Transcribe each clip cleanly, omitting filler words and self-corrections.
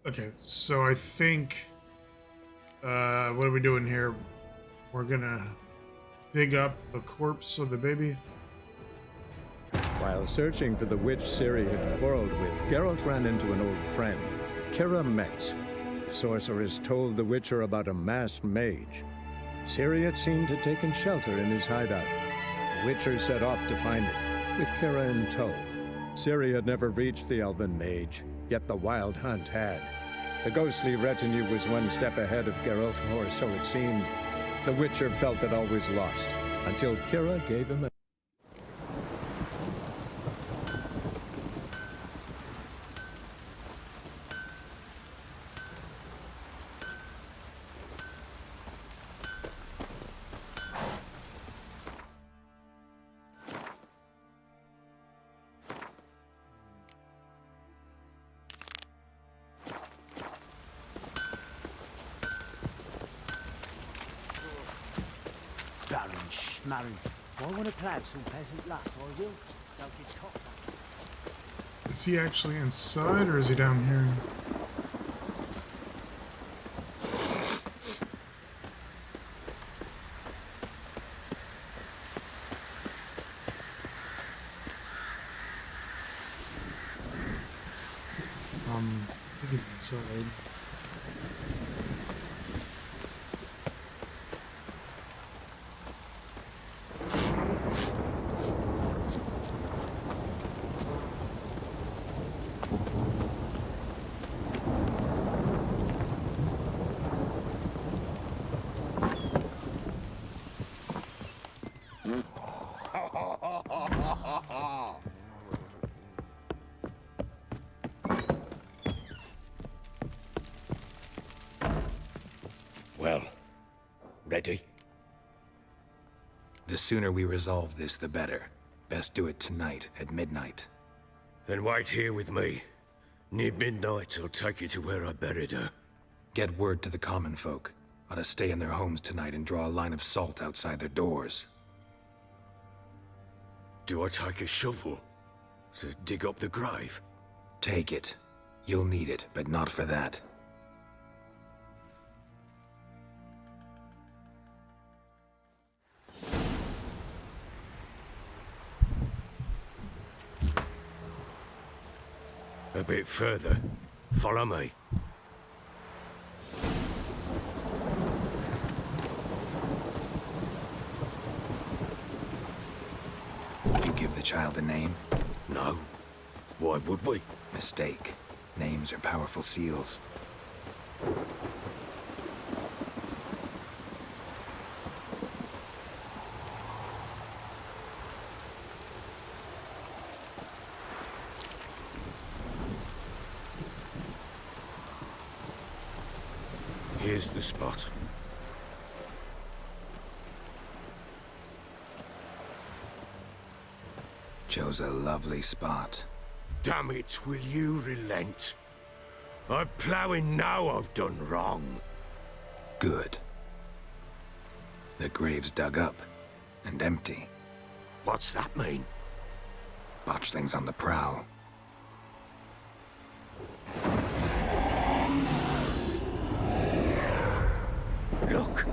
Okay, so I think, what are we doing here? We're gonna dig up the corpse of the baby. While searching for the witch Ciri had quarreled with, Geralt ran into an old friend, Kira Metz. The sorceress told the Witcher about a masked mage. Ciri had seemed to have taken shelter in his hideout. The Witcher set off to find it, with Kira in tow. Ciri had never reached the elven mage, yet the wild hunt had. The ghostly retinue was one step ahead of Geralt, or so it seemed. The Witcher felt it all was lost, until Kira gave him a Baron Schmarren. If I want to plough some peasant lass, I will. Don't get caught. Is he actually inside or is he down here? I think he's inside. Well, ready? The sooner we resolve this, the better. Best do it tonight, at midnight. Then wait here with me. Near midnight, I'll take you to where I buried her. Get word to the common folk. Ought to stay in their homes tonight and draw a line of salt outside their doors. Do I take a shovel to dig up the grave? Take it. You'll need it, but not for that. A bit further. Follow me. You give the child a name? No. Why would we? Mistake. Names are powerful seals. Here's the spot. Chose a lovely spot. Damn it, will you relent? I'm ploughing now I've done wrong. Good. The grave's dug up and empty. What's that mean? Botchlings on the prowl. Look!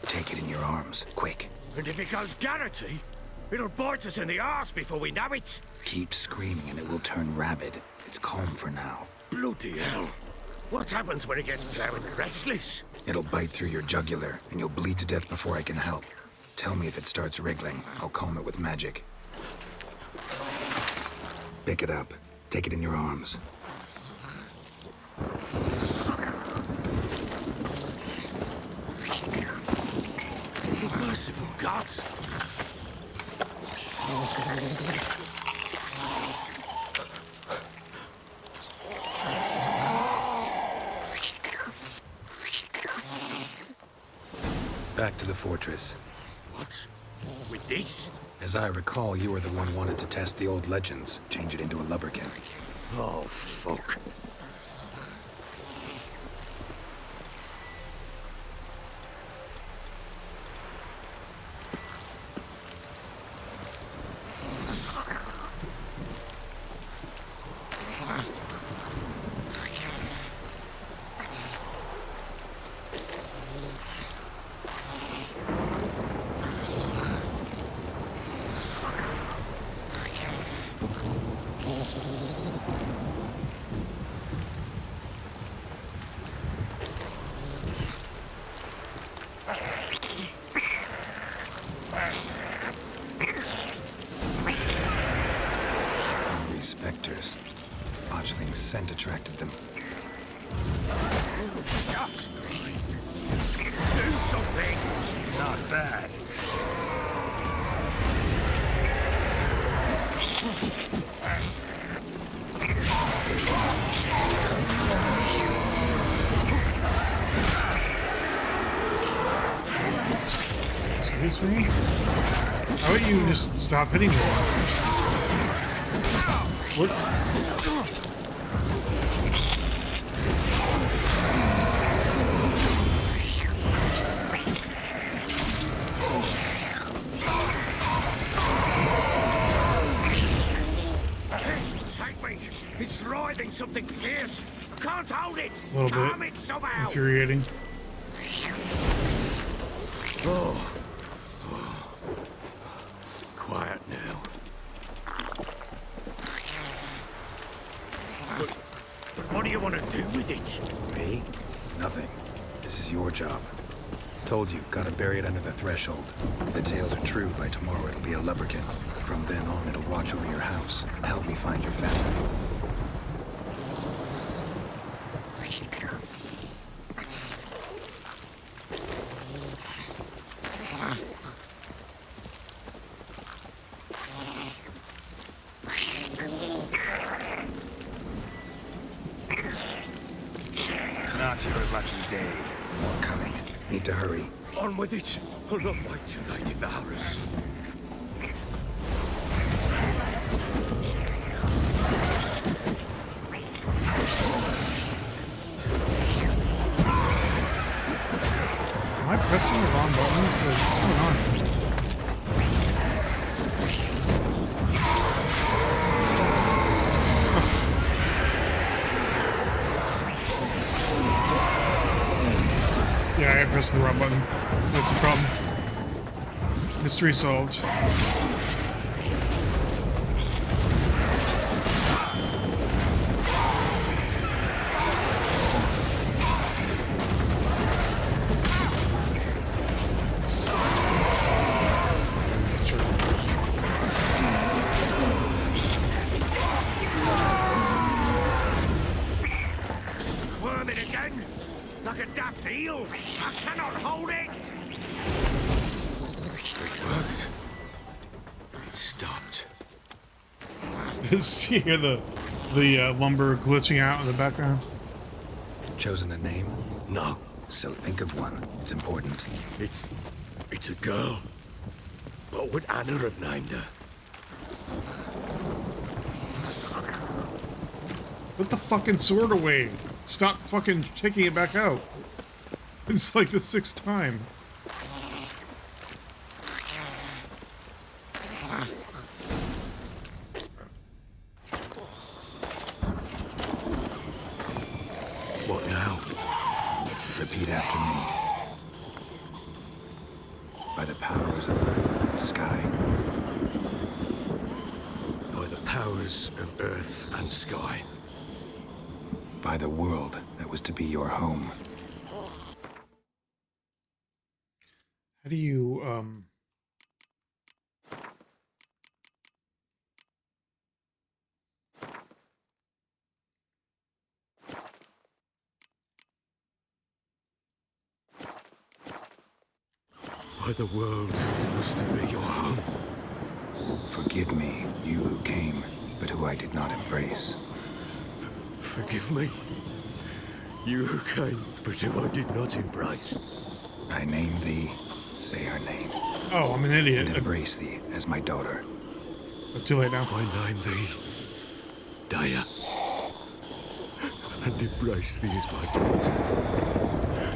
Take it in your arms, quick. And if it goes Garrity, it'll bite us in the arse before we know it. Keep screaming and it will turn rabid. It's calm for now. Bloody hell. What happens when it gets ploughing restless? It'll bite through your jugular, and you'll bleed to death before I can help. Tell me if it starts wriggling. I'll calm it with magic. Pick it up. Take it in your arms. Merciful gods! Back to the fortress. What? With this? As I recall, you were the one wanted to test the old legends, change it into a Lubberkin. Oh, fuck. distracted them. Do something! Not bad. Excuse me? How about you just stop hitting me? What? Take me! It's writhing something fierce! I can't hold it! A little Calm bit it somehow! infuriating. Oh. Quiet now. But what do you want to do with it? Me? Nothing. This is your job. Told you, gotta bury it under the threshold. If the tales are true, by tomorrow it'll be a Lubberkin. From then on, it'll watch over your house and help me find your family. Not your lucky day. More coming. Need to hurry. On with it! I'll not wait till they devour us. Am I pressing the wrong button? What's going on? Yeah, I pressed the wrong button. That's the problem. Mystery solved. Squirming again! Like a daft eel! I cannot hold it! It worked. It stopped. Just hear the lumber glitching out in the background. Chosen a name? No, So think of one. It's important. it's a girl. What would Anna have named her? Put the fucking sword away. Stop fucking taking it back out. It's like the 6th time. What now? Repeat after me. By the powers of earth and sky. By the powers of earth and sky. By the world that was to be your home. How do you, By the world that was to be your home. Forgive me, you who came, but who I did not embrace. Forgive me. You who came, but who I did not embrace. I name thee, say her name, Oh, I'm an idiot. and embrace thee as my daughter. Too late now. I name thee Daya. And embrace thee as my daughter.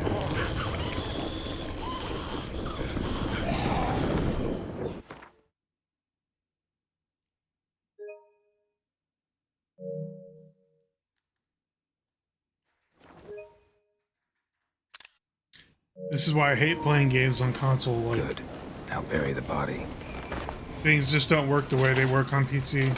This is why I hate playing games on console. Like, Good. Now bury the body. things just don't work the way they work on PC.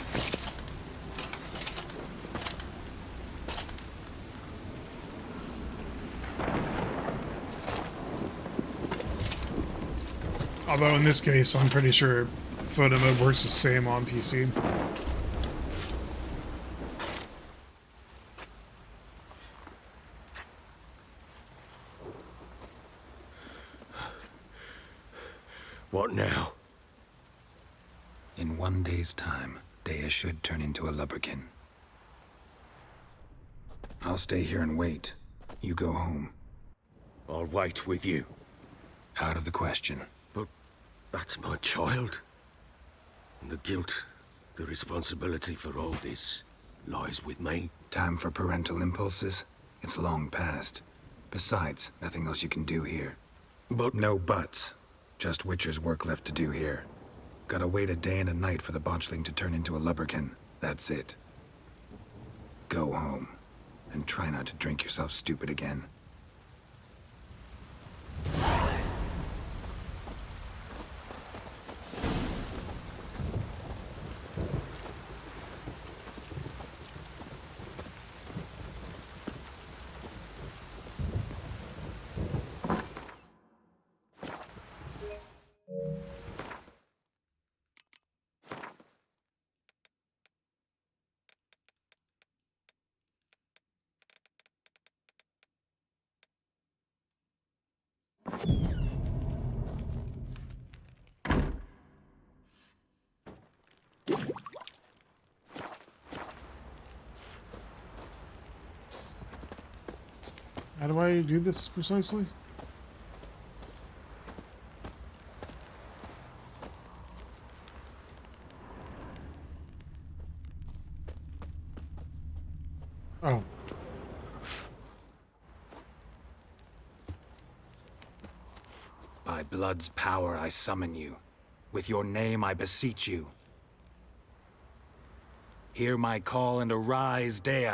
Although in this case, I'm pretty sure photo mode works the same on PC. What now? In 1 day's time, Dea should turn into a Lubberkin. I'll stay here and wait. You go home. I'll wait with you. Out of the question. But that's my child. And the guilt, the responsibility for all this lies with me. Time for parental impulses? It's long past. Besides, nothing else you can do here. But No buts. Just Witcher's work left to do here. Gotta wait a day and a night for the botchling to turn into a Lubberkin. That's it. Go home. And try not to drink yourself stupid again. How do I do this precisely? Oh. By blood's power I summon you. With your name I beseech you. Hear my call and arise, Dea.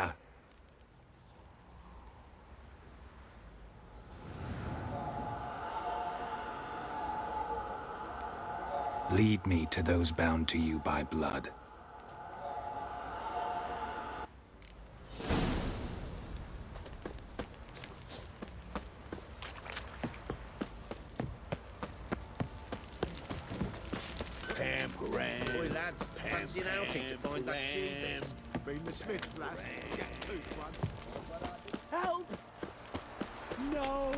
Lead me to those bound to you by blood. Boy, lads, fancy an outing to find that shoe bit. Been the Smiths, lads. Get tooth one. Help! No!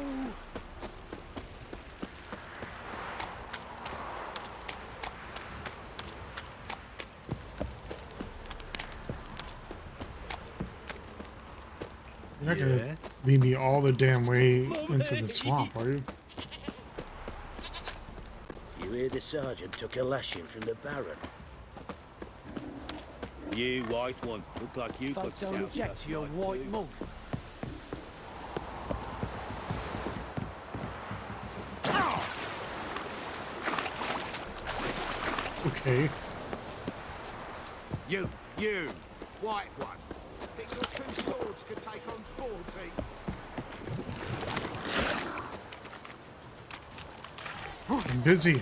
You're not gonna lead me all the damn way into the swamp, are you? You hear the sergeant took a lashing from the Baron? You white one, look like you got Folk don't object to your white monk. Okay. You, white one. Think your two swords could take on 40? I'm busy.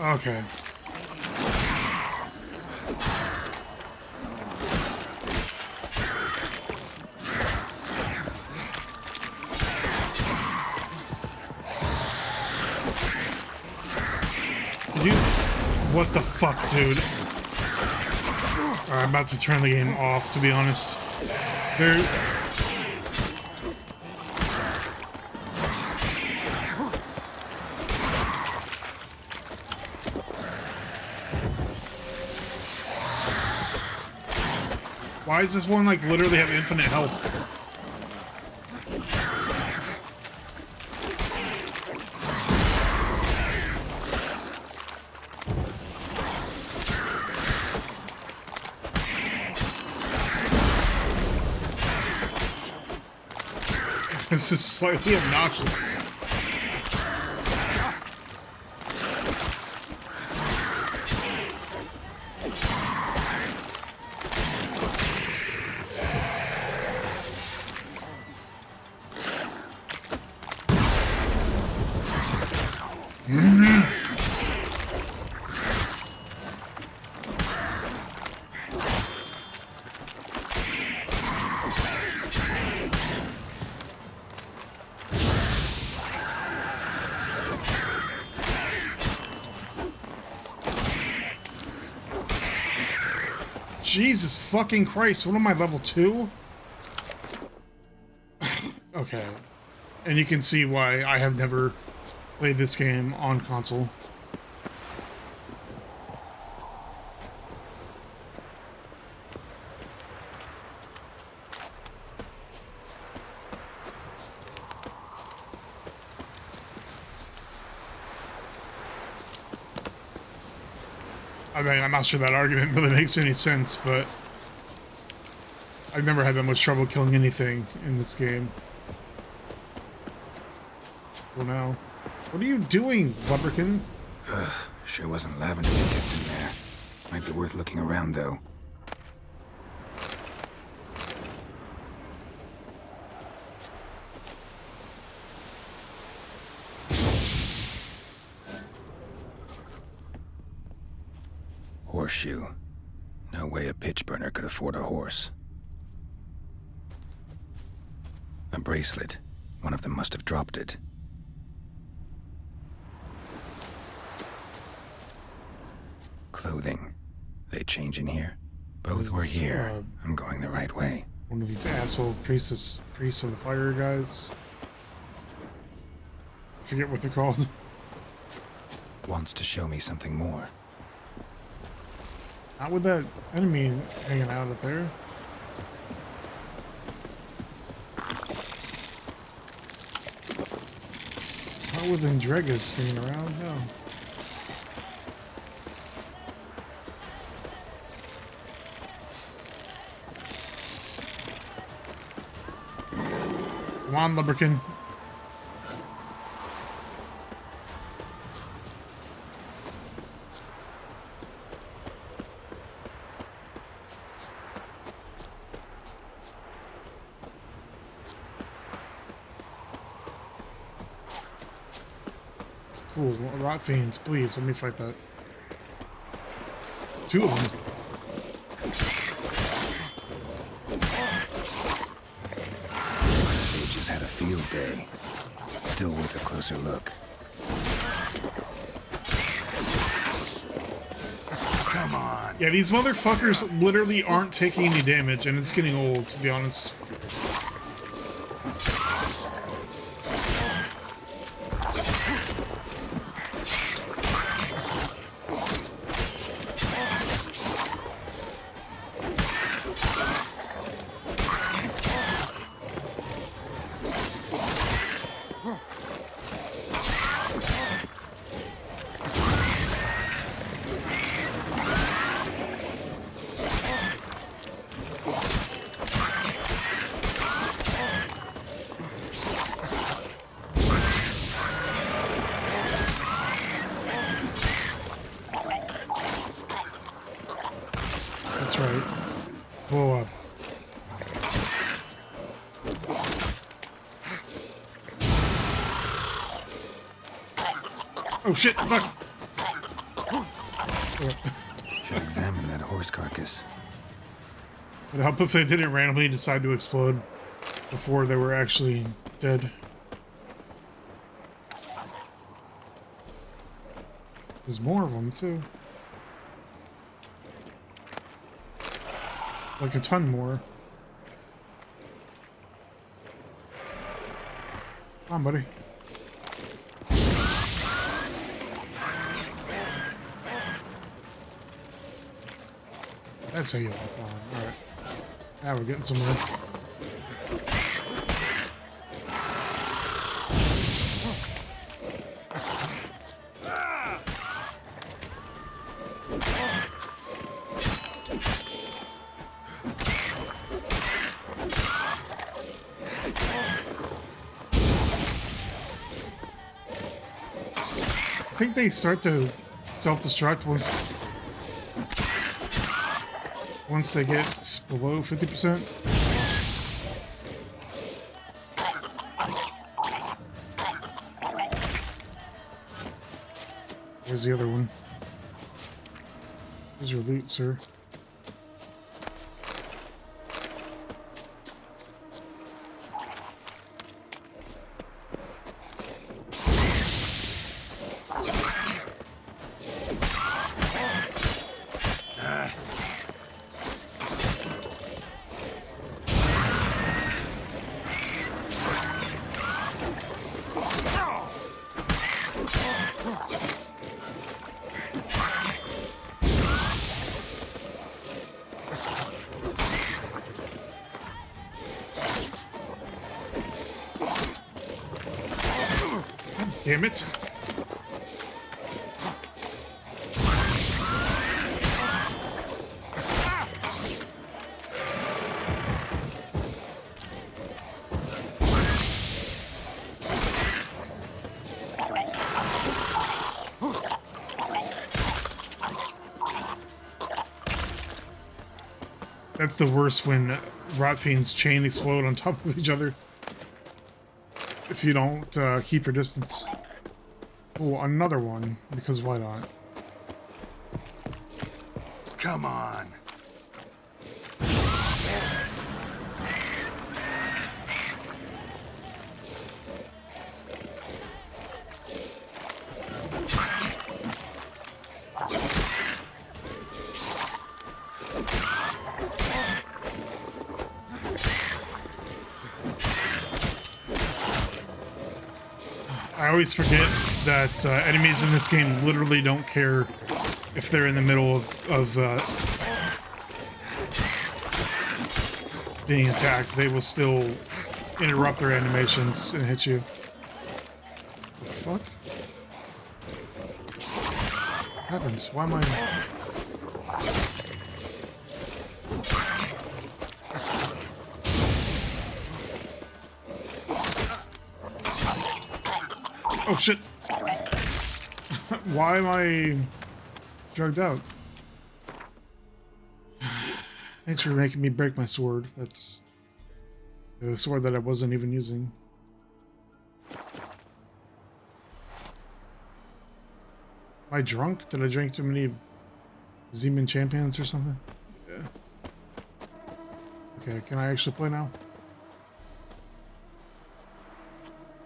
Okay. What the fuck, dude? Alright, I'm about to turn the game off, to be honest. There... Why does this one, like, literally have infinite health? This is slightly obnoxious. Jesus fucking Christ, what am I, level 2? Okay. And you can see why I have never played this game on console. I mean, I'm not sure that argument really makes any sense, but I've never had that much trouble killing anything in this game. Well, now, what are you doing, Lubberkin? Sure wasn't lavender we kept in there. Might be worth looking around, though. Horseshoe. No way a pitch burner could afford a horse. A bracelet. One of them must have dropped it. Clothing. They change in here? Both were here. I'm going the right way. One of these asshole priests of the fire guys. I forget what they're called. Wants to show me something more. Not with that enemy hanging out up there. Not with Andregas hanging around, no. Come on, Lubberkin. Cool. Rot fiends, please let me fight that. 2 of them. They just had a field day. Still worth a closer look. Come on. Yeah, these motherfuckers literally aren't taking any damage, and it's getting old, to be honest. That's right. Blow up. Oh shit! Fuck! Should examine that horse carcass. It'd help if they didn't randomly decide to explode before they were actually dead. There's more of them too. Like a ton more. Come on, buddy. That's how you walk on. Alright. Now we're getting somewhere. I think they start to self-destruct once they get below 50%. Where's the other one? Where's your loot, sir? Damn it. That's the worst when rot fiends chain explode on top of each other. If you don't keep your distance. Oh, another one, because why not? Come on. I always forget that enemies in this game literally don't care if they're in the middle of being attacked. They will still interrupt their animations and hit you. The fuck? What happens? Why am I... Oh shit! Why am I drugged out? Thanks for making me break my sword. That's the sword that I wasn't even using. Am I drunk? Did I drink too many Zeman champions or something? Yeah. Okay, can I actually play now?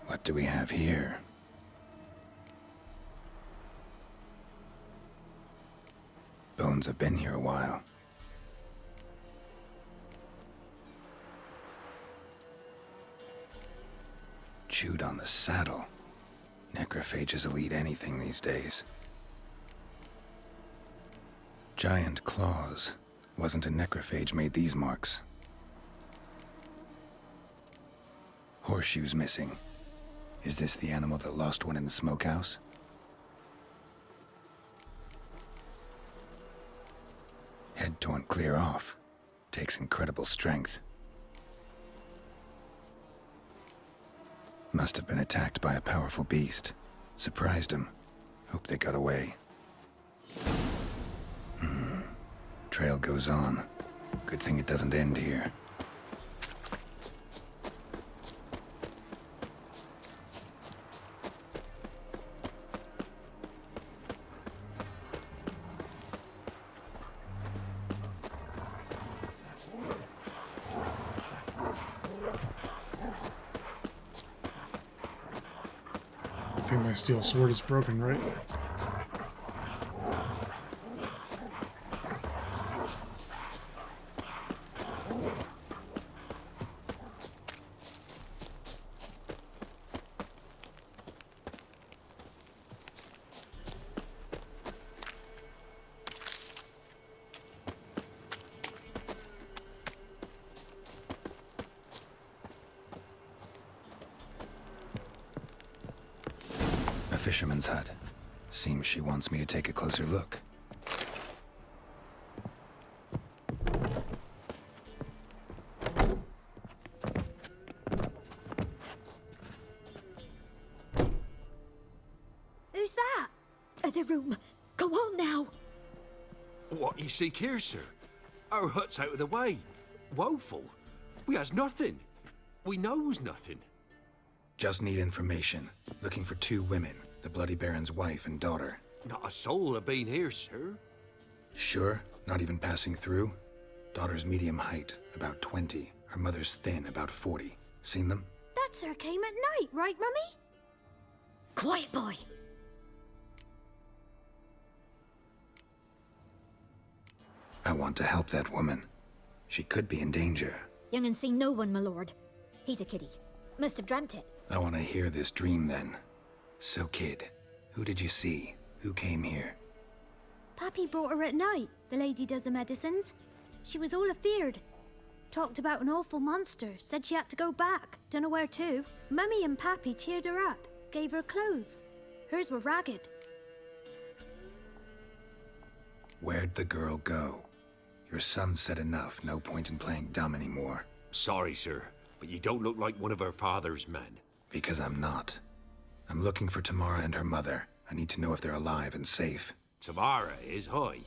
What do we have here? Bones have been here a while. Chewed on the saddle. Necrophages will eat anything these days. Giant claws. Wasn't a necrophage made these marks. Horseshoes missing. Is this the animal that lost one in the smokehouse? Head torn clear off. Takes incredible strength. Must have been attacked by a powerful beast. Surprised him. Hope they got away. Trail goes on. Good thing it doesn't end here. I think my steel sword is broken, right? Fisherman's hut. Seems she wants me to take a closer look. Who's that? The room. Go on now. What you seek here, sir? Our hut's out of the way. Woeful. We has nothing. We knows nothing. Just need information. Looking for 2 women. The Bloody Baron's wife and daughter. Not a soul have been here, sir. Sure? Not even passing through? Daughter's medium height, about 20. Her mother's thin, about 40. Seen them? That sir came at night, right, Mummy? Quiet, boy. I want to help that woman. She could be in danger. Young and seen no one, my lord. He's a kiddie. Must have dreamt it. I want to hear this dream then. So, kid, who did you see? Who came here? Pappy brought her at night. The lady does the medicines. She was all afeared. Talked about an awful monster. Said she had to go back. Dunno where to. Mummy and Pappy cheered her up. gave her clothes. Hers were ragged. Where'd the girl go? Your son said enough. No point in playing dumb anymore. Sorry, sir, but you don't look like one of her father's men. Because I'm not. I'm looking for Tamara and her mother. I need to know if they're alive and safe. Tamara is, hi.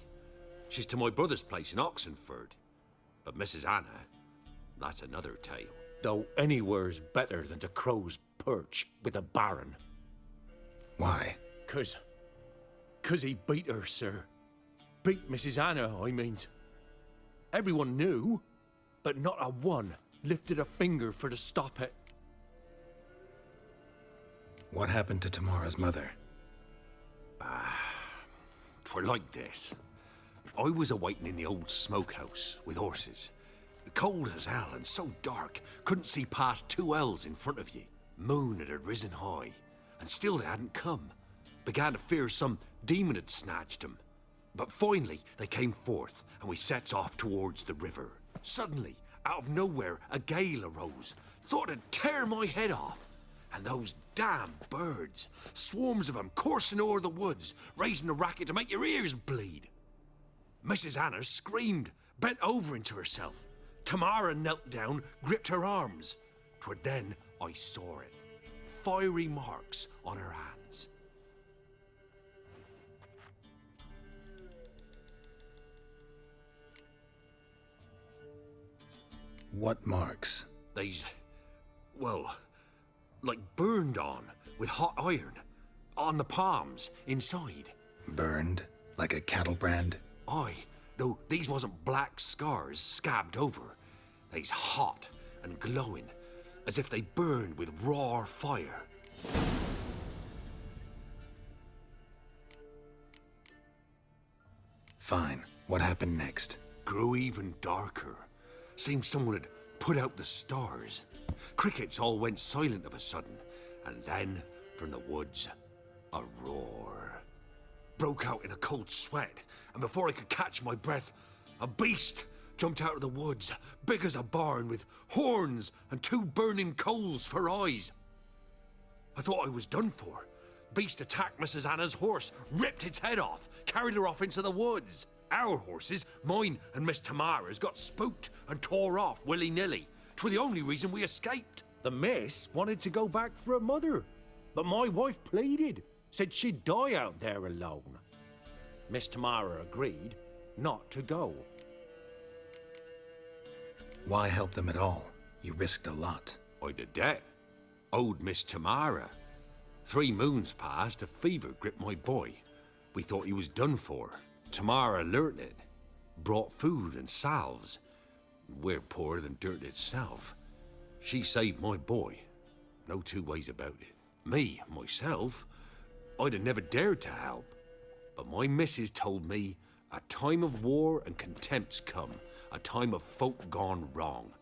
She's to my brother's place in Oxenfurt. But Mrs. Anna, that's another tale. Though anywhere's better than to Crow's Perch with a baron. Why? 'Cause he beat her, sir. Beat Mrs. Anna, I means. Everyone knew, but not a one lifted a finger for to stop it. What happened to Tamara's mother? 'Twere like this. I was awaiting in the old smokehouse with horses. Cold as hell and so dark, couldn't see past 2 ells in front of you. Moon had risen high, and still they hadn't come. Began to fear some demon had snatched them. But finally, they came forth, and we sets off towards the river. Suddenly, out of nowhere, a gale arose. Thought it'd tear my head off. And those damn birds, swarms of them coursing o'er the woods, raising a racket to make your ears bleed. Mrs. Anna screamed, bent over into herself. Tamara knelt down, gripped her arms. 'Twere then I saw it. Fiery marks on her hands. What marks? They's, well, like burned on with hot iron. On the palms, inside. Burned? Like a cattle brand? Aye, though these wasn't black scars scabbed over. They's hot and glowing, as if they burned with raw fire. Fine. What happened next? Grew even darker. Seemed someone had put out the stars. Crickets all went silent of a sudden, and then, from the woods, a roar. Broke out in a cold sweat, and before I could catch my breath, a beast jumped out of the woods, big as a barn, with horns and 2 burning coals for eyes. I thought I was done for. Beast attacked Mrs. Anna's horse, ripped its head off, carried her off into the woods. Our horses, mine and Miss Tamara's, got spooked and tore off willy-nilly. 'Twere the only reason we escaped. The miss wanted to go back for her mother, but my wife pleaded, said she'd die out there alone. Miss Tamara agreed not to go. Why help them at all? You risked a lot. I'd a debt. Owed Miss Tamara. 3 moons passed, a fever gripped my boy. We thought he was done for. Tamara learnt it. Brought food and salves. We're poorer than dirt itself. She saved my boy. No 2 ways about it. Me, myself, I'd have never dared to help. But my missus told me a time of war and contempt's come. A time of folk gone wrong.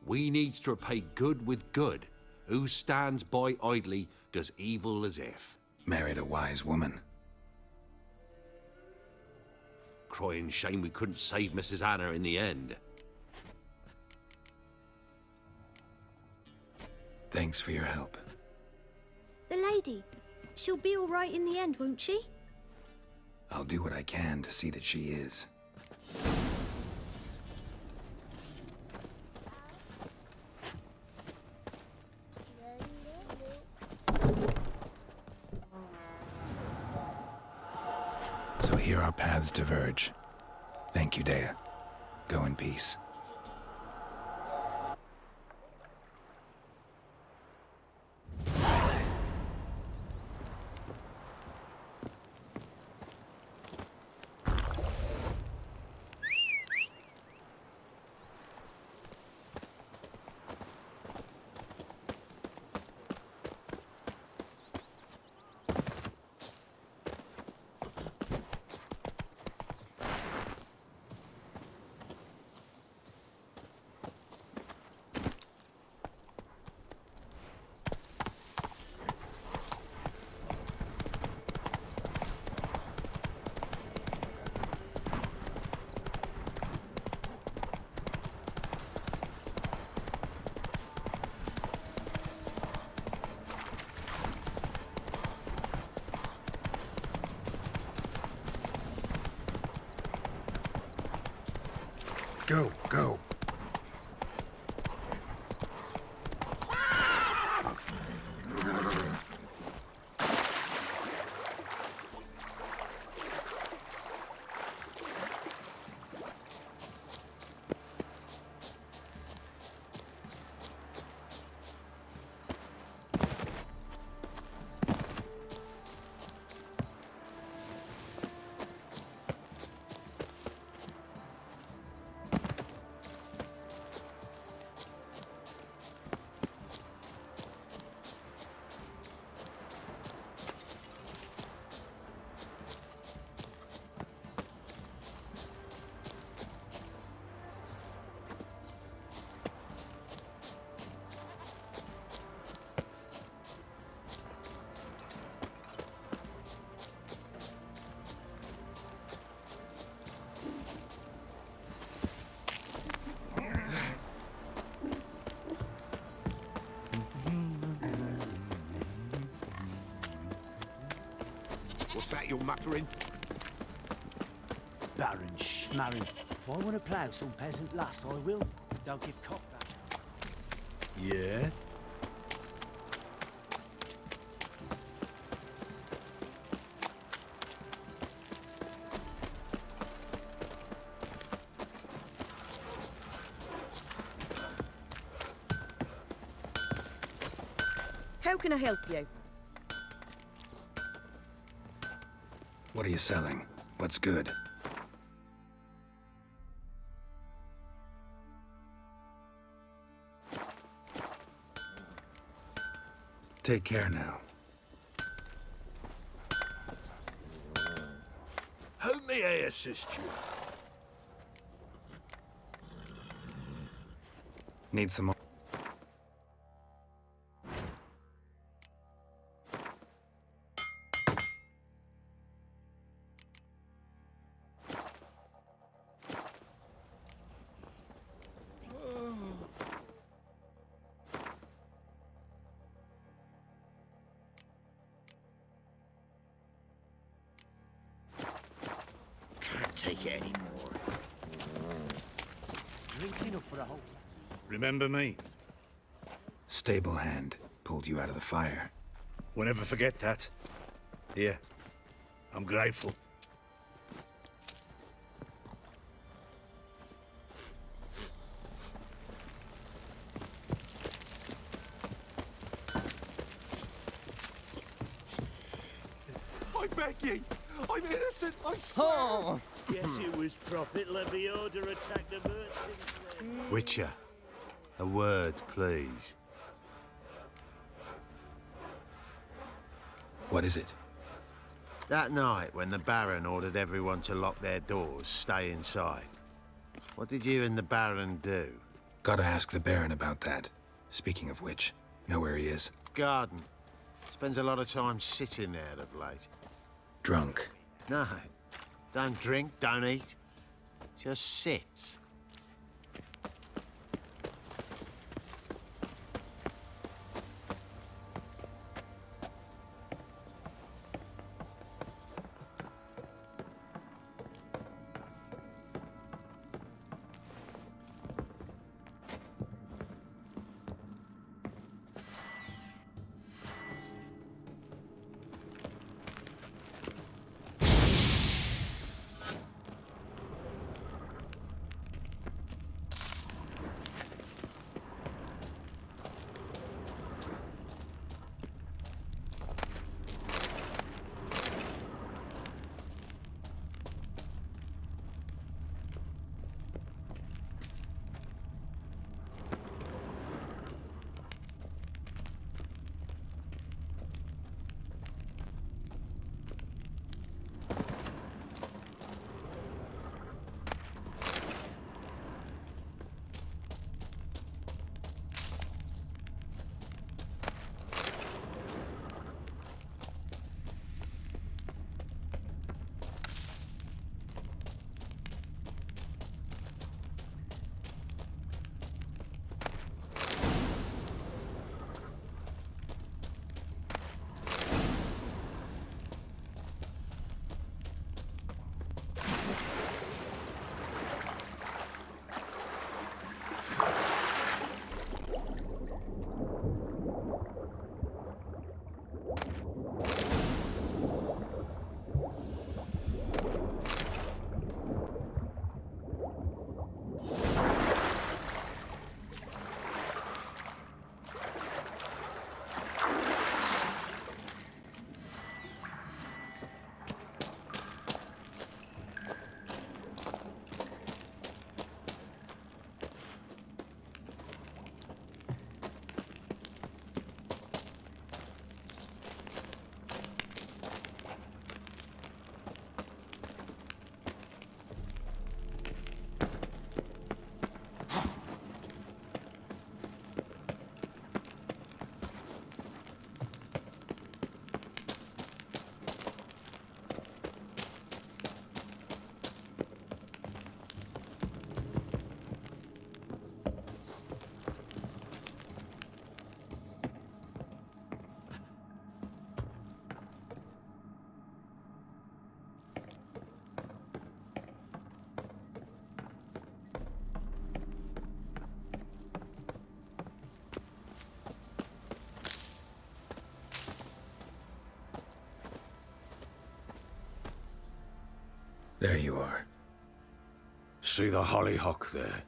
We needs to repay good with good. Who stands by idly does evil as if. Married a wise woman. Crying shame we couldn't save Mrs. Anna in the end. Thanks for your help. The lady. She'll be all right in the end, won't she? I'll do what I can to see that she is. So here our paths diverge. Thank you, Dea. Go in peace. Go, go. What's that you're muttering? Baron schmarrin. If I want to plough some peasant lass, I will. Don't give cock that. Yeah? How can I help you? What are you selling? What's good? Take care now. How may I assist you? Need some more. Can't take it anymore. Drinks enough for a whole. Remember me? Stable hand pulled you out of the fire. We'll never forget that. Here, I'm grateful. I beg ye! I'm innocent, I swear! Guess it was Prophet Lebioda attacked the merchants. Witcher, a word, please. What is it? That night when the Baron ordered everyone to lock their doors, stay inside. What did you and the Baron do? Gotta ask the Baron about that. Speaking of which, know where he is? Garden. Spends a lot of time sitting there of late. Drunk. No, don't drink, don't eat. Just sits. There you are. See the hollyhock there?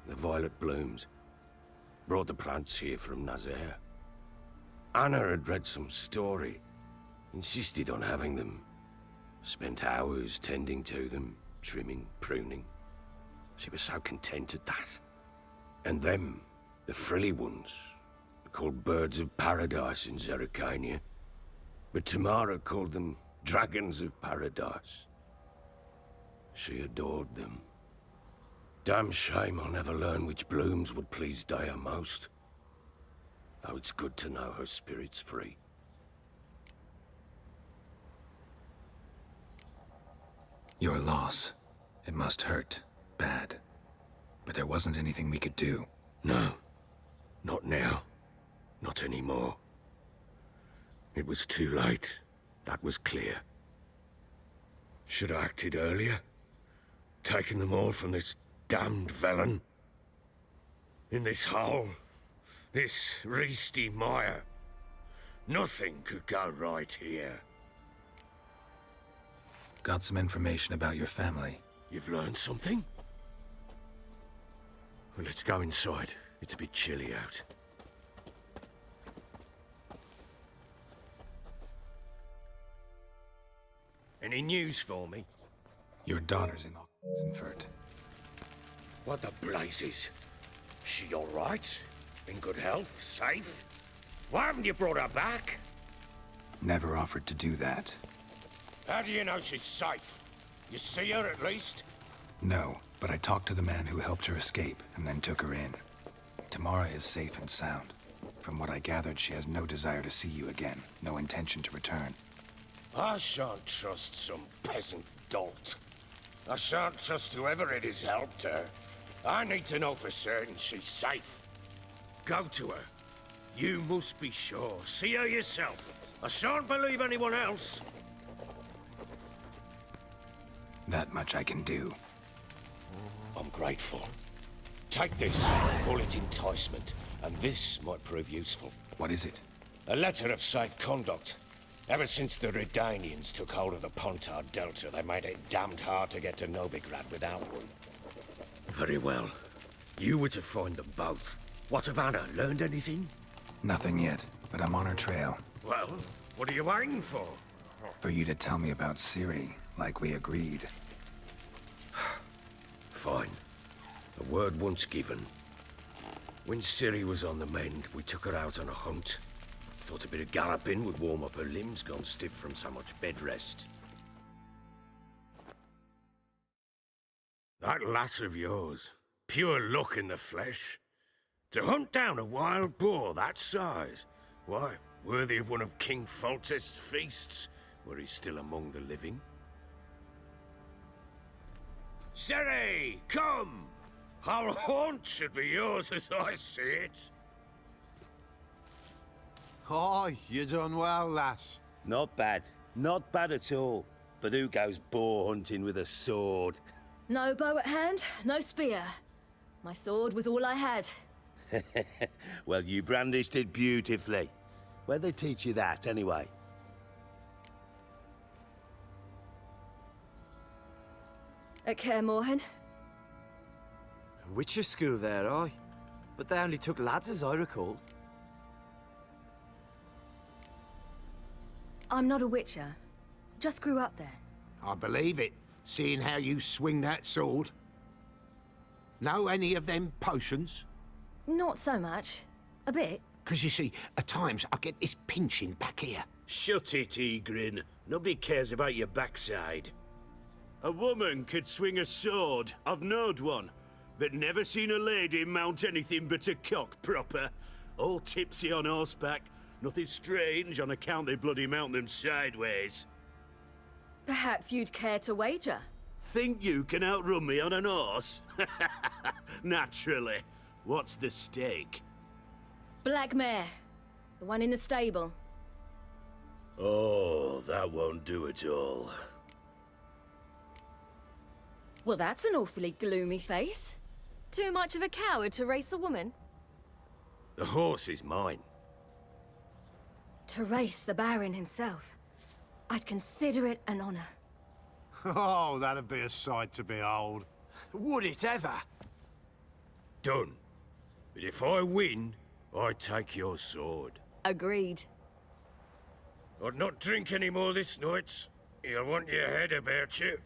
The violet blooms. Brought the plants here from Nazaire. Anna had read some story. Insisted on having them. Spent hours tending to them, trimming, pruning. She was so content at that. And them, the frilly ones, called birds of paradise in Zerrikania. But Tamara called them dragons of paradise. She adored them. Damn shame I'll never learn which blooms would please Dea most. Though it's good to know her spirit's free. Your loss. It must hurt. Bad. But there wasn't anything we could do. No. Not now. Not anymore. It was too late. That was clear. Should have acted earlier. Taken them all from this damned Velen. In this hole. This reesty mire. Nothing could go right here. Got some information about your family. You've learned something? Well, let's go inside. It's a bit chilly out. Any news for me? Your daughter's in Oxenfurt. What the blazes? She all right? In good health? Safe? Why haven't you brought her back? Never offered to do that. How do you know she's safe? You see her at least? No, but I talked to the man who helped her escape and then took her in. Tamara is safe and sound. From what I gathered, she has no desire to see you again, no intention to return. I shan't trust some peasant dolt. I shan't trust whoever it is helped her. I need to know for certain she's safe. Go to her. You must be sure. See her yourself. I shan't believe anyone else. That much I can do. I'm grateful. Take this. Call it enticement. And this might prove useful. What is it? A letter of safe conduct. Ever since the Redanians took hold of the Pontar Delta, they made it damned hard to get to Novigrad without one. Very well. You were to find them both. What of Anna? Learned anything? Nothing yet, but I'm on her trail. Well, what are you waiting for? For you to tell me about Ciri, like we agreed. Fine. A word once given. When Ciri was on the mend, we took her out on a hunt. Thought a bit of galloping would warm up her limbs, gone stiff from so much bed rest. That lass of yours, pure luck in the flesh. To hunt down a wild boar that size, why, worthy of one of King Foltest's feasts, were he still among the living. Ciri, come! Our haunt should be yours as I see it. Aye, you done well, lass. Not bad. Not bad at all. But who goes boar hunting with a sword? No bow at hand, no spear. My sword was all I had. Well, you brandished it beautifully. Where'd they teach you that, anyway? At Kaer Morhen. Witcher school there, aye. But they only took lads, as I recall. I'm not a witcher. Just grew up there. I believe it, seeing how you swing that sword. Know any of them potions? Not so much. A bit. 'Cause you see, at times I get this pinching back here. Shut it, Egrin. Nobody cares about your backside. A woman could swing a sword. I've knowed one. But never seen a lady mount anything but a cock proper. All tipsy on horseback. Nothing strange on account they bloody mount them sideways. Perhaps you'd care to wager? Think you can outrun me on an horse? Naturally. What's the stake? Black mare. The one in the stable. Oh, that won't do at all. Well, that's an awfully gloomy face. Too much of a coward to race a woman? The horse is mine. To race the Baron himself. I'd consider it an honor. Oh, that'd be a sight to behold. Would it ever? Done. But if I win, I take your sword. Agreed. I'd not drink any more this night. You'll want your head about you.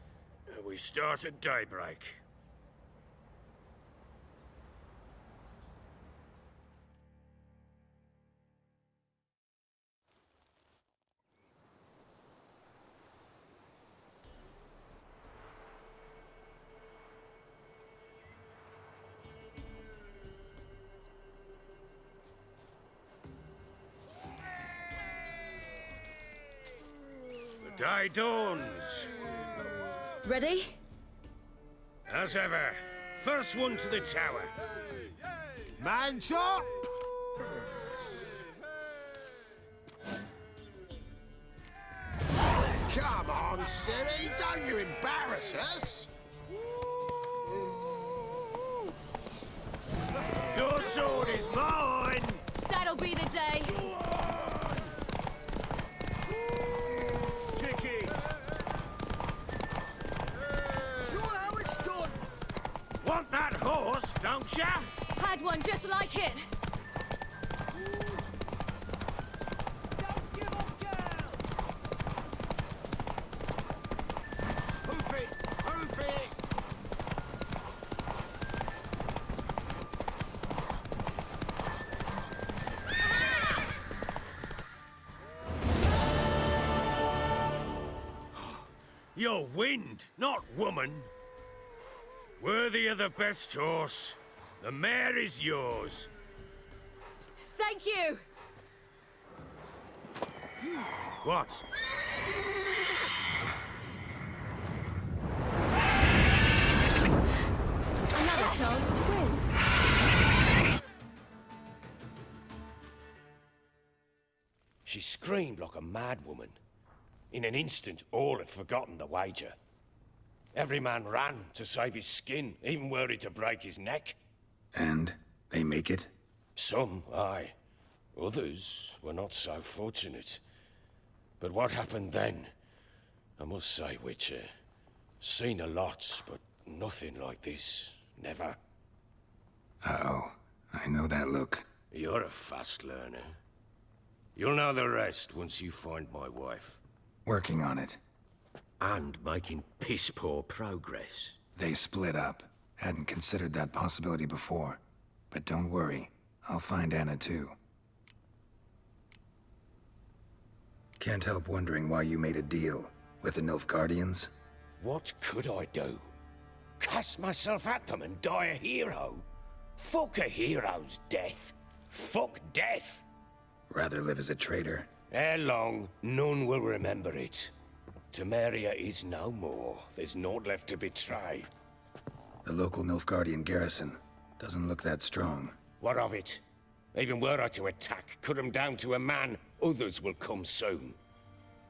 We start at daybreak. The day dawns. Ready? As ever, first one to the tower. Man chop! Come on, Siri, don't you embarrass us! Your sword is mine! That'll be the day. Kick it! Sure how it's done! Want that horse, don't ya? Had one just like it. Don't give up, girl! Hoof it! Hoof it! You're wind, not woman. Worthy of the best horse. The mare is yours. Thank you. What? Another chance to win. She screamed like a mad woman. In an instant, all had forgotten the wager. Every man ran to save his skin, even worried to break his neck. And they make it? Some, aye. Others were not so fortunate. But what happened then? I must say, Witcher, seen a lot, but nothing like this. Never. Uh-oh. I know that look. You're a fast learner. You'll know the rest once you find my wife. Working on it. And making piss-poor progress. They split up. Hadn't considered that possibility before. But don't worry. I'll find Anna too. Can't help wondering why you made a deal with the Nilfgaardians. What could I do? Cast myself at them and die a hero? Fuck a hero's death. Fuck death. Rather live as a traitor. Ere long, none will remember it. Temeria is no more. There's naught left to betray. The local Nilfgaardian garrison doesn't look that strong. What of it? Even were I to attack, cut them down to a man, others will come soon.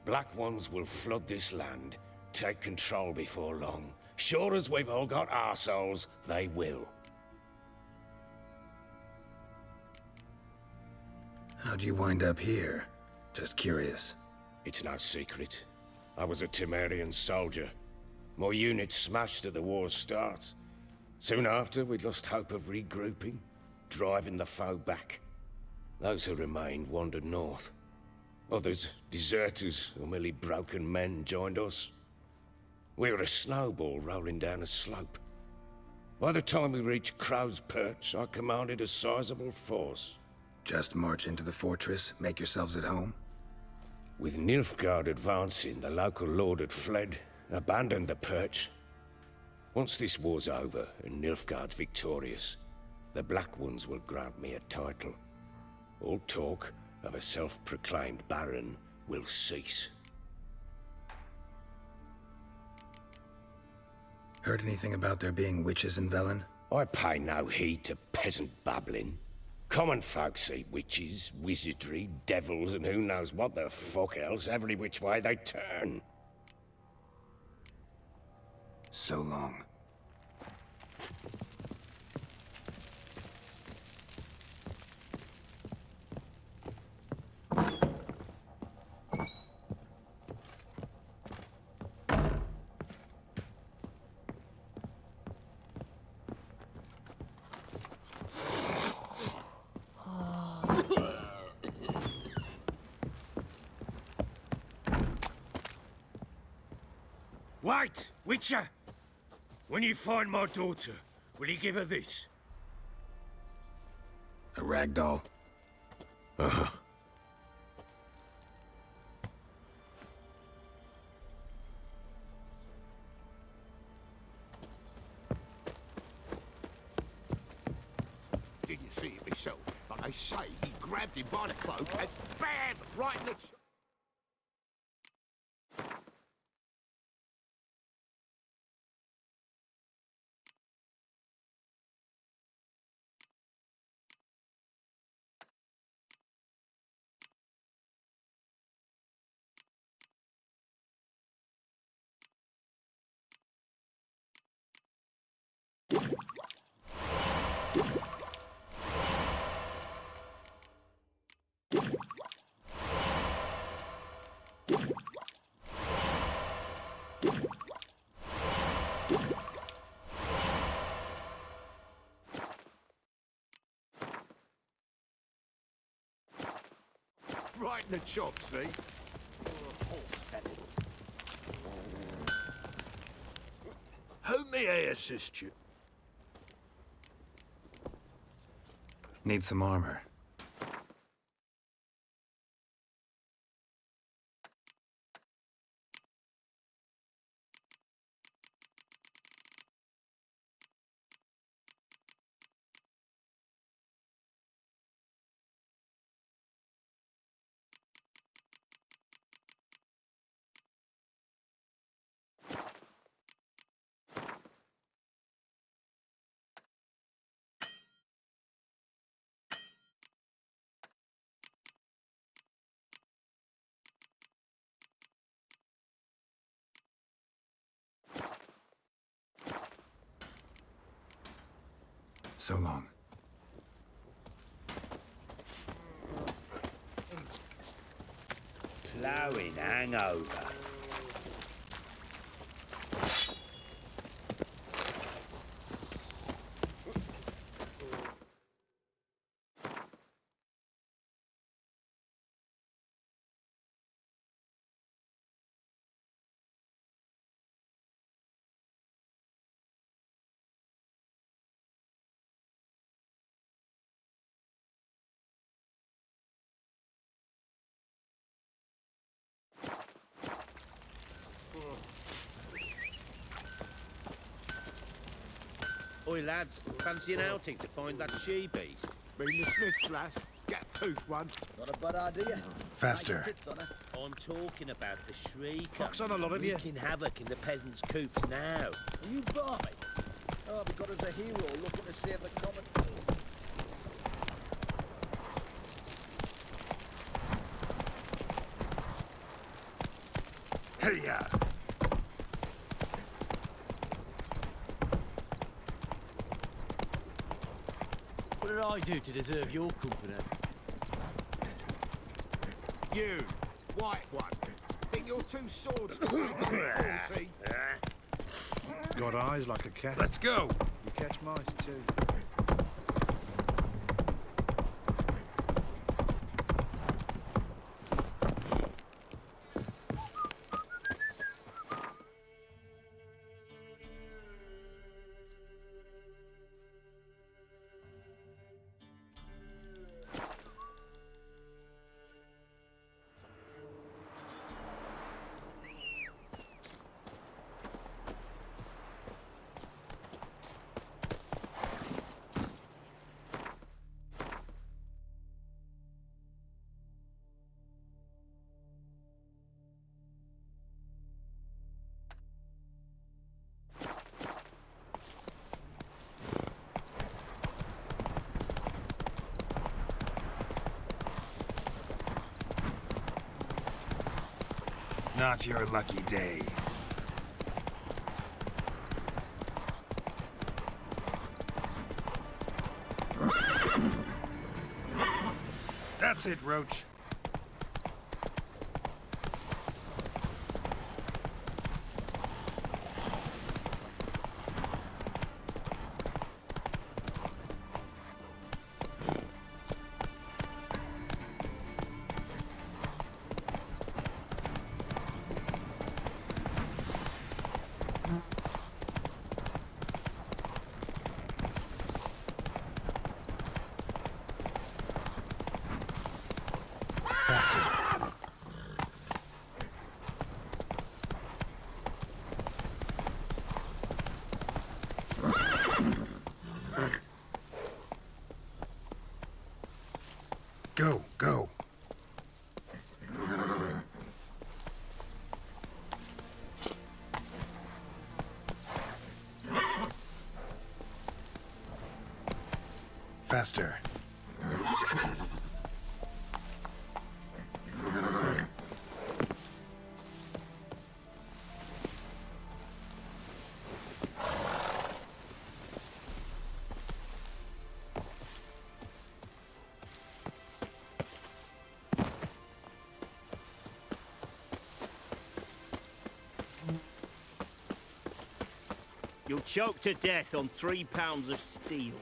Black Ones will flood this land, take control before long. Sure as we've all got arseholes, they will. How'd you wind up here? Just curious. It's no secret. I was a Temerian soldier. My unit smashed at the war's start. Soon after, we'd lost hope of regrouping, driving the foe back. Those who remained wandered north. Others, deserters or merely broken men, joined us. We were a snowball rolling down a slope. By the time we reached Crow's Perch, I commanded a sizable force. Just march into the fortress, make yourselves at home? With Nilfgaard advancing, the local lord had fled, abandoned the perch. Once this war's over and Nilfgaard's victorious, the Black Ones will grant me a title. All talk of a self-proclaimed baron will cease. Heard anything about there being witches in Velen? I pay no heed to peasant babbling. Common folk see witches, wizardry, devils, and who knows what the fuck else every which way they turn. So long. Wait, Witcher! When you find my daughter, will you give her this? A rag doll. Uh-huh. Didn't see it myself, but they say he grabbed him by the cloak and bam! Right in the... Right in the chop, see? Horse feather. How may I assist you? Need some armor. So long. Ploughing hangover. Oi, lads, fancy an outing to find that she-beast? Bring the Smiths, lass. Get a tooth one. Not a bad idea. Faster. Nice tits on her. I'm talking about the shrieker. Pox on a lot of you. Wreaking havoc in the peasants' coops now. Are you balmy? Oh, we got us a hero looking to save the common folk. Hey-ya! What did I do to deserve your company? You, white one. Think your two swords can take on cruelty? Got eyes like a cat. Let's go! You catch mice too. Not your lucky day. That's it, Roach. Faster. You'll choke to death on 3 pounds of steel.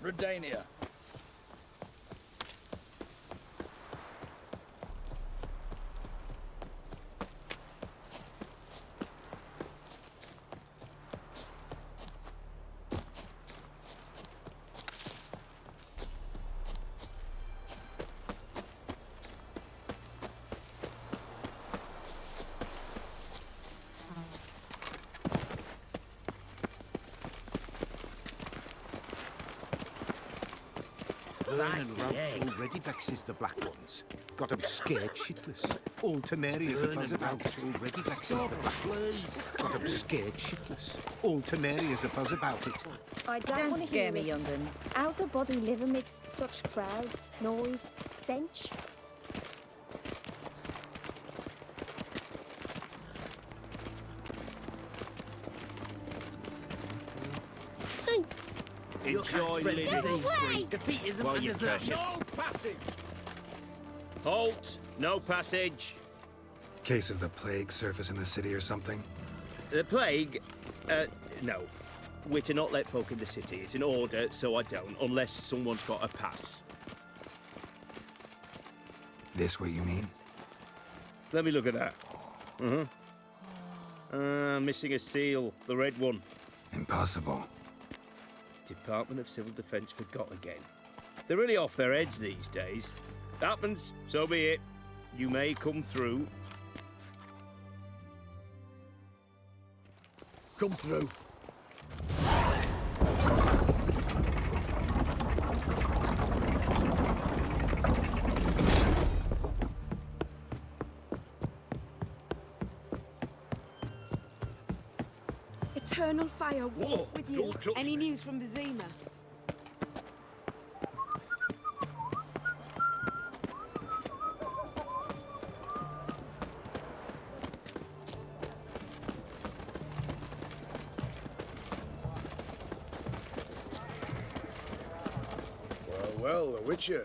Redania. Vernon Rouse already vexes the black ones. Got 'em scared shitless. All Temeria's about already vexes the black ones. Got 'em scared shitless. All Temeria's about it. I don't want to scare me, young'uns. How's a body live amidst such crowds, noise, stench? Enjoy living free. Defeat isn't while a you desertion. can. No passage! Halt! No passage. Case of the plague surface in the city or something? The plague? No. We're to not let folk in the city. It's an order, so I don't, unless someone's got a pass. This what you mean? Let me look at that. Missing a seal. The red one. Impossible. Department of Civil Defence forgot again. They're really off their heads these days. Happens, so be it. You may come through. Come through. Eternal fire, walk with you. Don't touch Any me. news from Vizima? Well, the Witcher.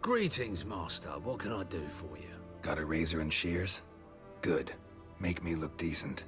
Greetings, Master. What can I do for you? Got a razor and shears? Good. Make me look decent.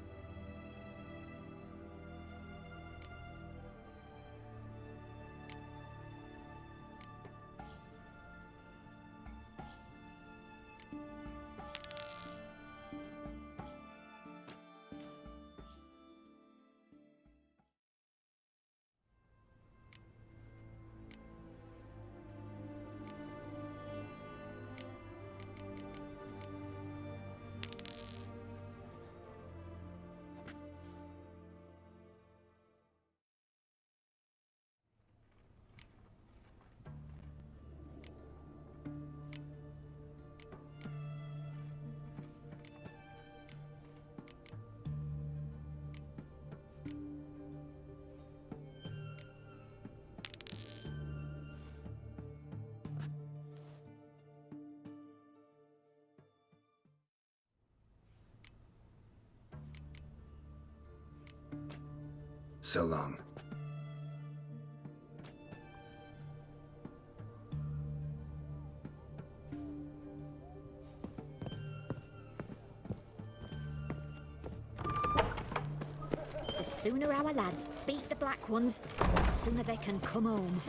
So long. The sooner our lads beat the black ones, the sooner they can come home.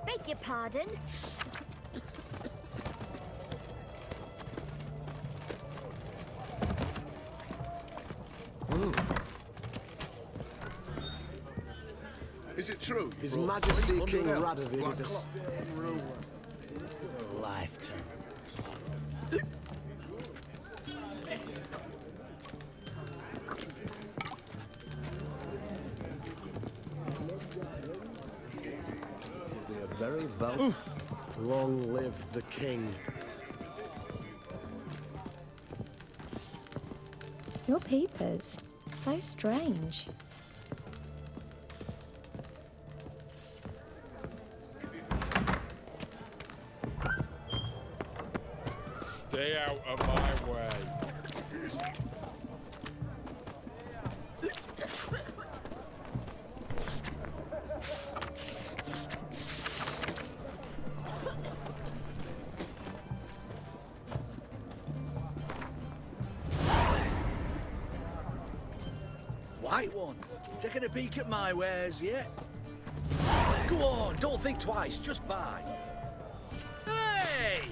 Beg your pardon? Is it true? His Majesty King Radovid is a lifetime. Be a very long live the king. Your peepers. So strange. Stay out of my way. White one, taking a peek at my wares yet? Go on, don't think twice, just buy. Hey!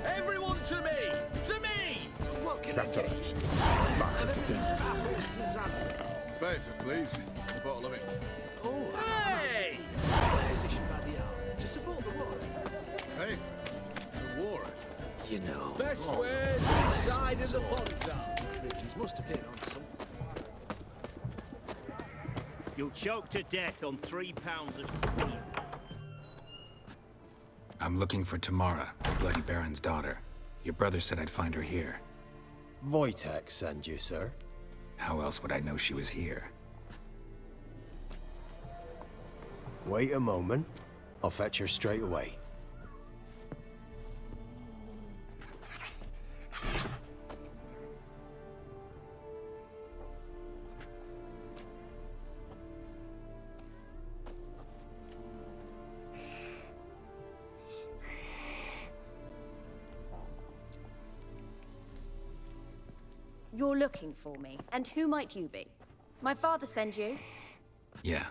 Everyone to me! To me! What can I get you? Paper, please. A bottle of it. Oh, hey! Position by the hour to support the war. Hey, the war. You know. Best wares inside of the bonza. Creatures must have been on something. You'll choke to death on 3 pounds of steel. I'm looking for Tamara, the Bloody Baron's daughter. Your brother said I'd find her here. Wojtek send you, sir. How else would I know she was here? Wait a moment. I'll fetch her straight away. You're looking for me, and who might you be? My father sent you? Yeah,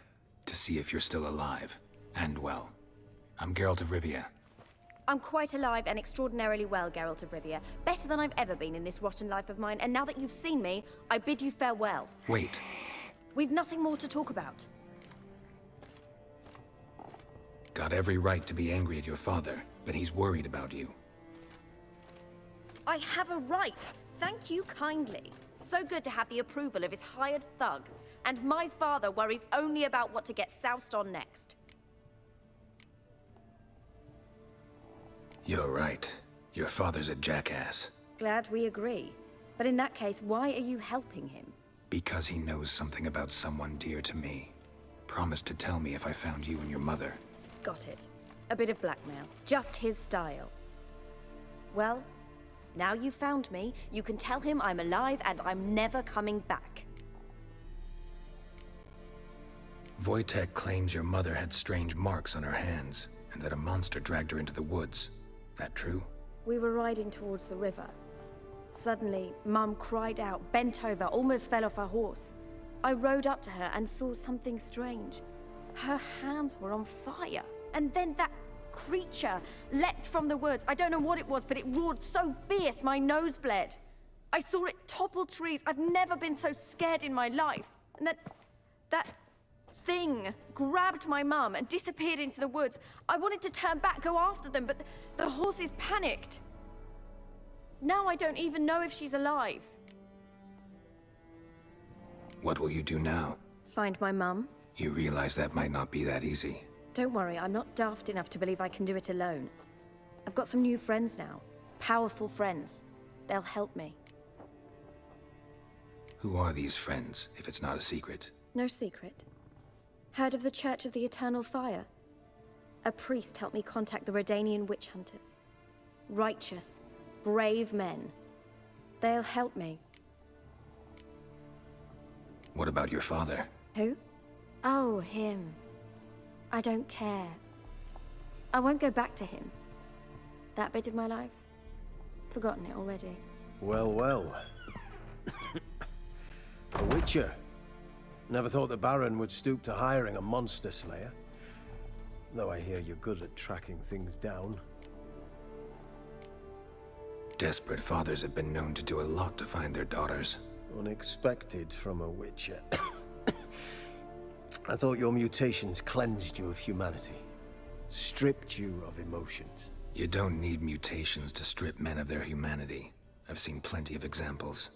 to see if you're still alive. And well. I'm Geralt of Rivia. I'm quite alive and extraordinarily well, Geralt of Rivia. Better than I've ever been in this rotten life of mine, and now that you've seen me, I bid you farewell. Wait. We've nothing more to talk about. Got every right to be angry at your father, but he's worried about you. I have a right. Thank you kindly. So good to have the approval of his hired thug. And my father worries only about what to get soused on next. You're right. Your father's a jackass. Glad we agree. But in that case, why are you helping him? Because he knows something about someone dear to me. Promised to tell me if I found you and your mother. Got it. A bit of blackmail. Just his style. Well, now you've found me, you can tell him I'm alive and I'm never coming back. Wojtek claims your mother had strange marks on her hands, and that a monster dragged her into the woods. That true? We were riding towards the river. Suddenly, Mum cried out, bent over, almost fell off her horse. I rode up to her and saw something strange. Her hands were on fire. And then that creature leapt from the woods. I don't know what it was, but it roared so fierce my nose bled. I saw it topple trees. I've never been so scared in my life. And that thing grabbed my mum and disappeared into the woods. I wanted to turn back, go after them, but the horses panicked. Now I don't even know if she's alive. What will you do now? Find my mum. You realize that might not be that easy. Don't worry, I'm not daft enough to believe I can do it alone. I've got some new friends now. Powerful friends. They'll help me. Who are these friends, if it's not a secret? No secret. Heard of the Church of the Eternal Fire? A priest helped me contact the Redanian witch hunters. Righteous, brave men. They'll help me. What about your father? Who? Oh, him. I don't care. I won't go back to him. That bit of my life? Forgotten it already. Well, well. A witcher. Never thought the Baron would stoop to hiring a monster slayer. Though I hear you're good at tracking things down. Desperate fathers have been known to do a lot to find their daughters. Unexpected from a witcher. I thought your mutations cleansed you of humanity, stripped you of emotions. You don't need mutations to strip men of their humanity. I've seen plenty of examples.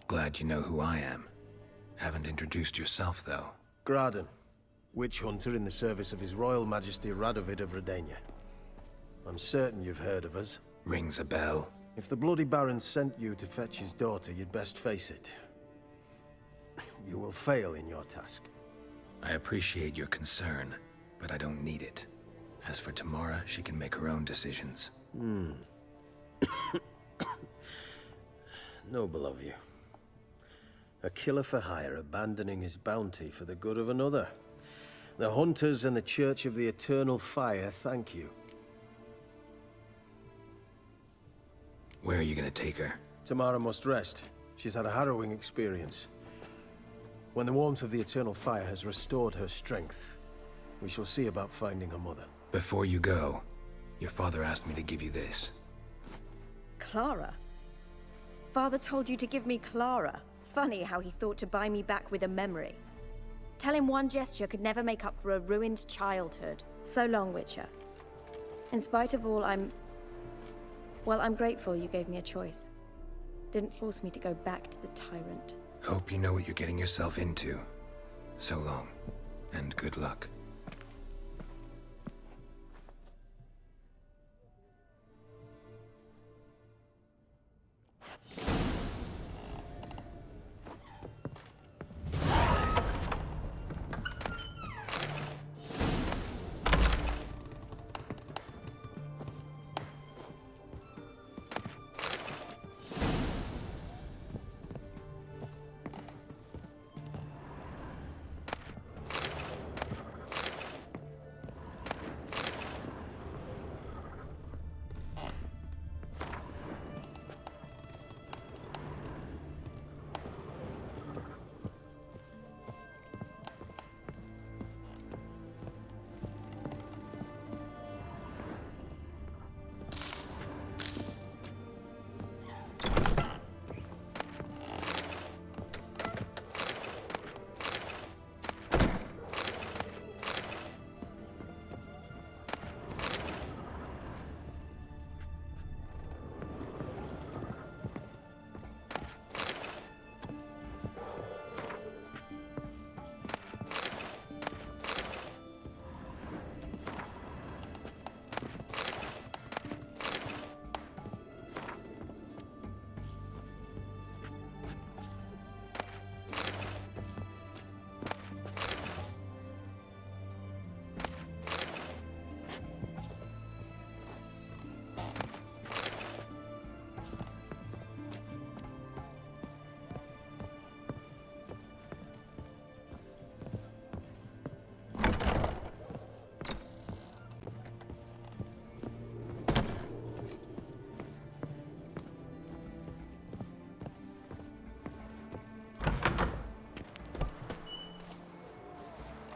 Glad you know who I am. Haven't introduced yourself, though. Graden, witch hunter in the service of His Royal Majesty Radovid of Redania. I'm certain you've heard of us. Rings a bell. If the Bloody Baron sent you to fetch his daughter, you'd best face it. You will fail in your task. I appreciate your concern, but I don't need it. As for Tamara, she can make her own decisions. Noble of you. A killer for hire abandoning his bounty for the good of another. The Hunters and the Church of the Eternal Fire thank you. Where are you gonna take her? Tamara must rest. She's had a harrowing experience. When the warmth of the Eternal Fire has restored her strength, we shall see about finding her mother. Before you go, your father asked me to give you this. Clara? Father told you to give me Clara. Funny how he thought to buy me back with a memory. Tell him one gesture could never make up for a ruined childhood. So long, Witcher. In spite of all, I'm grateful you gave me a choice. Didn't force me to go back to the tyrant. Hope you know what you're getting yourself into. So long, and good luck.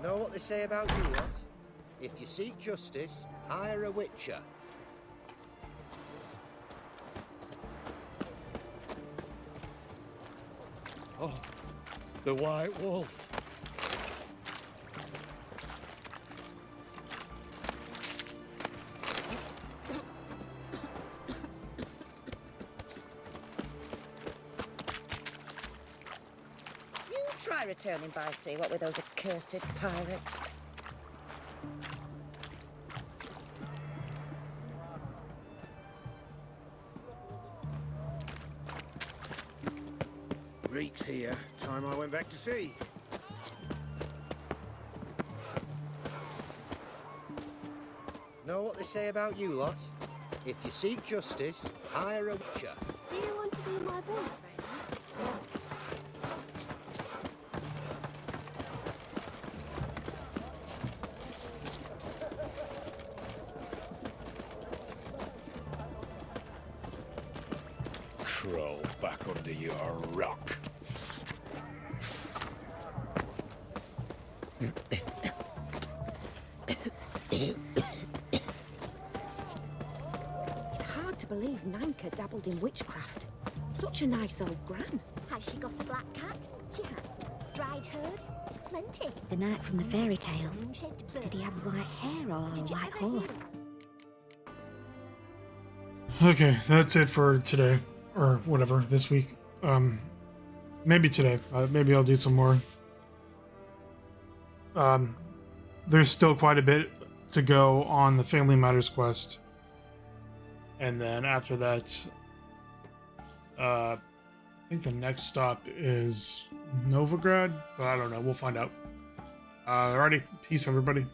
Know what they say about you lot? If you seek justice, hire a witcher. Oh, the White Wolf. Try returning by sea, what with those accursed pirates. Reek's here. Time I went back to sea. Know what they say about you lot? If you seek justice, hire a witcher. Do you want to be my boyfriend? Crawl back under your rock. It's hard to believe Nanka dabbled in witchcraft. Such a nice old gran. Has she got a black cat? She has. Dried herbs? Plenty. The knight from the fairy tales. Did he have white hair or a white horse? Okay, that's it for today. Or whatever, this week. Maybe today. Maybe I'll do some more. There's still quite a bit to go on the Family Matters quest. And then after that, I think the next stop is Novigrad, but I don't know. We'll find out. Alrighty, peace, everybody.